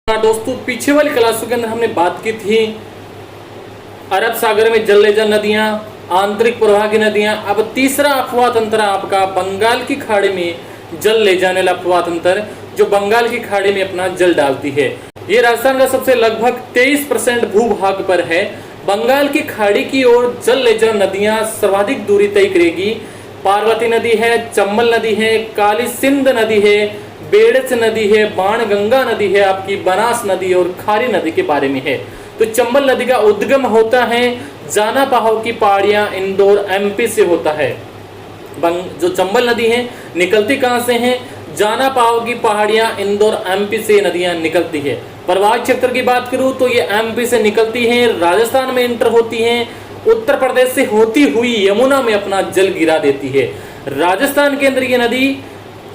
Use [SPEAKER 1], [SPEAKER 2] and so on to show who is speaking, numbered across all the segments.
[SPEAKER 1] हाँ दोस्तों, पीछे वाली क्लासों के अंदर हमने बात की थी अरब सागर में जल जल नदियां, आंतरिक प्रवाह की नदियां। अब तीसरा अफवाह तंत्र आपका बंगाल की खाड़ी में जल ले जाने वाला अफवाह तंत्र, जो बंगाल की खाड़ी में अपना जल डालती है। ये राजस्थान का सबसे लगभग 23% भूभाग पर है। बंगाल की खाड़ी की ओर जल ले जाने नदियां सर्वाधिक दूरी तय करेगी। पार्वती नदी है, चंबल नदी है, काली सिंध नदी है, बेड़च नदी है, बाणगंगा नदी है, आपकी बनास नदी और खारी नदी के बारे में है। तो चंबल नदी का उद्गम होता है जाना पाहो की पहाड़ियां, इंदौर एमपी से होता है। जो चंबल नदी है निकलती कहां से है? जाना पाहो की पहाड़ियां, इंदौर एमपी से नदियां निकलती है। प्रवाह क्षेत्र की बात करूं तो ये एमपी से निकलती है, राजस्थान में इंटर होती है, उत्तर प्रदेश से होती हुई यमुना में अपना जल गिरा देती है। राजस्थान के अंदर ये नदी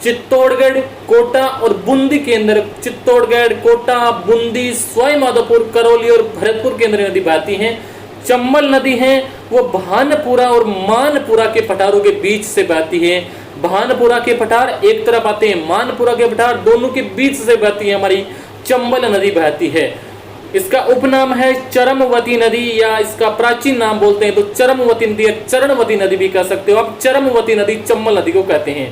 [SPEAKER 1] चित्तौड़गढ़, कोटा और बूंदी के अंदर, चित्तौड़गढ़, कोटा, बूंदी, सवाई माधोपुर, करौली और भरतपुर के अंदर नदी बहती है। चंबल नदी है वो भानपुरा और मानपुरा के पठारों के बीच से बहती है। भानपुरा के पठार एक तरफ आते हैं, मानपुरा के पठार दोनों के बीच से बहती है हमारी चंबल नदी बहती है। इसका उपनाम है चरमवती नदी, या इसका प्राचीन नाम बोलते हैं तो चरमवती नदी या चरणवती नदी भी कह सकते हो आप। चरमवती नदी चंबल नदी को कहते हैं।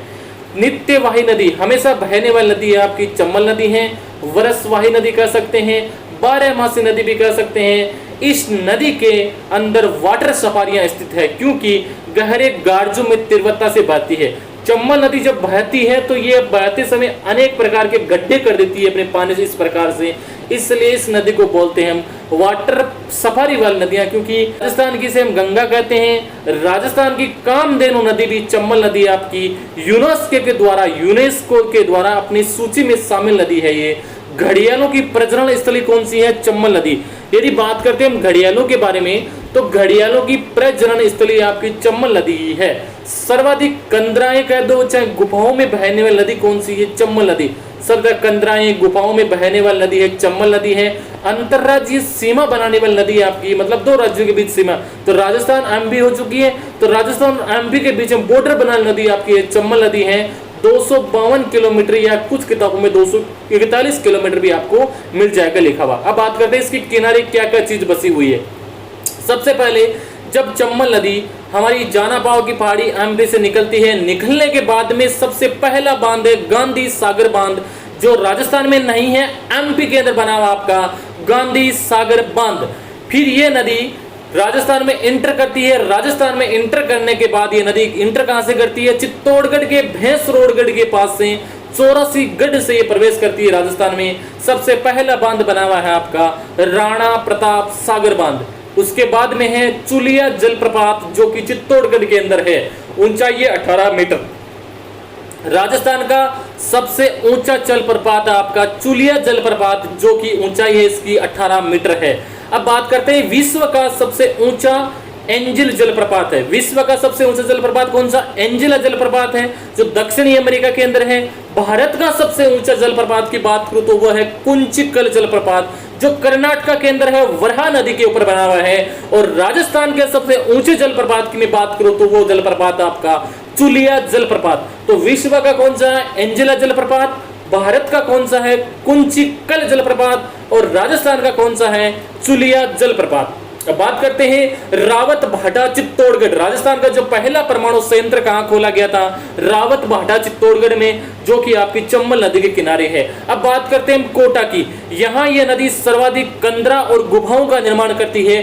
[SPEAKER 1] नित्यवाही नदी, हमेशा बहने वाली नदी है आपकी चंबल नदी है। वर्षवाही नदी कह सकते हैं, 12 मासी नदी भी कह सकते हैं। इस नदी के अंदर वाटर सफारियां स्थित है, क्योंकि गहरे गार्जों में तीव्रता से बहती है। चंबल नदी जब बहती है तो ये बहते समय अनेक प्रकार के गड्ढे कर देती है अपने पानी से, इस प्रकार से, इसलिए इस नदी को बोलते हैं हम वाटर सफारी वाली नदियां। क्योंकि राजस्थान की से हम गंगा कहते हैं, राजस्थान की कामधेनु नदी भी चंबल नदी आपकी यूनेस्को के द्वारा अपनी सूची में शामिल नदी है। ये घड़ियालों की प्रजनन स्थली कौन सी है? चंबल नदी। यदि बात करते हैं हम घड़ियालों के बारे में तो घड़ियालों की प्रजनन स्थली आपकी चंबल नदी ही है। सर्वाधिक कंदराएं कह दो चाहे गुफाओं में बहने वाली नदी कौन सी है? चंबल नदी। सर्वाधिक कंदराएं गुफाओं में बहने वाली नदी है चंबल नदी है। अंतरराज्यीय सीमा बनाने वाली नदी आपकी, मतलब दो राज्यों के बीच सीमा, तो राजस्थान एमपी हो चुकी है, तो राजस्थान एमपी के बीच में बॉर्डर बनाने नदी आपकी चंबल नदी है। 252 किलोमीटर या कुछ किताबों में 241 किलोमीटर भी आपको मिल जाएगा लिखा हुआ। अब बात करते हैं इसके किनारे क्या क्या चीज बसी हुई है। सबसे पहले जब चंबल नदी हमारी जाना पाओ की पहाड़ी एमपी से निकलती है, निकलने के बाद में सबसे पहला बांध है गांधी सागर बांध, जो राजस्थान में नहीं है, एमपी के अंदर बना हुआ आपका गांधी सागर बांध। फिर ये नदी राजस्थान में इंटर करती है। राजस्थान में इंटर करने के बाद ये नदी इंटर कहां से करती है? चित्तौड़गढ़ के भैंसरोडगढ़ के पास से 84 गढ़ से ये प्रवेश करती है राजस्थान में। सबसे पहला बांध बना हुआ है आपका राणा प्रताप सागर बांध। उसके बाद में है चुलिया जलप्रपात, जो कि चित्तौड़गढ़ के अंदर है। ऊंचाई है 18 मीटर। राजस्थान का सबसे ऊंचा जलप्रपात आपका चुलिया जलप्रपात, जो कि ऊंचाई है इसकी 18 मीटर है। अब बात करते हैं विश्व का सबसे ऊंचा एंजिल जलप्रपात है। विश्व का सबसे ऊंचा जलप्रपात कौन सा? एंजिला जलप्रपात है, जो दक्षिणी अमेरिका के अंदर है। भारत का सबसे ऊंचा जलप्रपात की बात करूं तो वह है कुंचिकल जलप्रपात, जो कर्नाटक के अंदर है, वरहा नदी के ऊपर बना हुआ है। और राजस्थान के सबसे ऊंचे जलप्रपात की मैं बात करूं तो वो जलप्रपात आपका चुलिया जलप्रपात। तो विश्व का कौन सा है? एंजिला जलप्रपात। भारत का कौन सा है? कुंचिकल जलप्रपात। और राजस्थान का कौन सा है? चुलिया जलप्रपात। अब बात करते हैं रावत भाटा चित्तौड़गढ़। राजस्थान का जो पहला परमाणु संयंत्र कहां खोला गया था? रावत भाटा चित्तौड़गढ़ में, जो कि आपकी चंबल नदी के किनारे है। अब बात करते हैं कोटा की। यहां यह नदी सर्वाधिक कंदरा और गुफाओं का निर्माण करती है।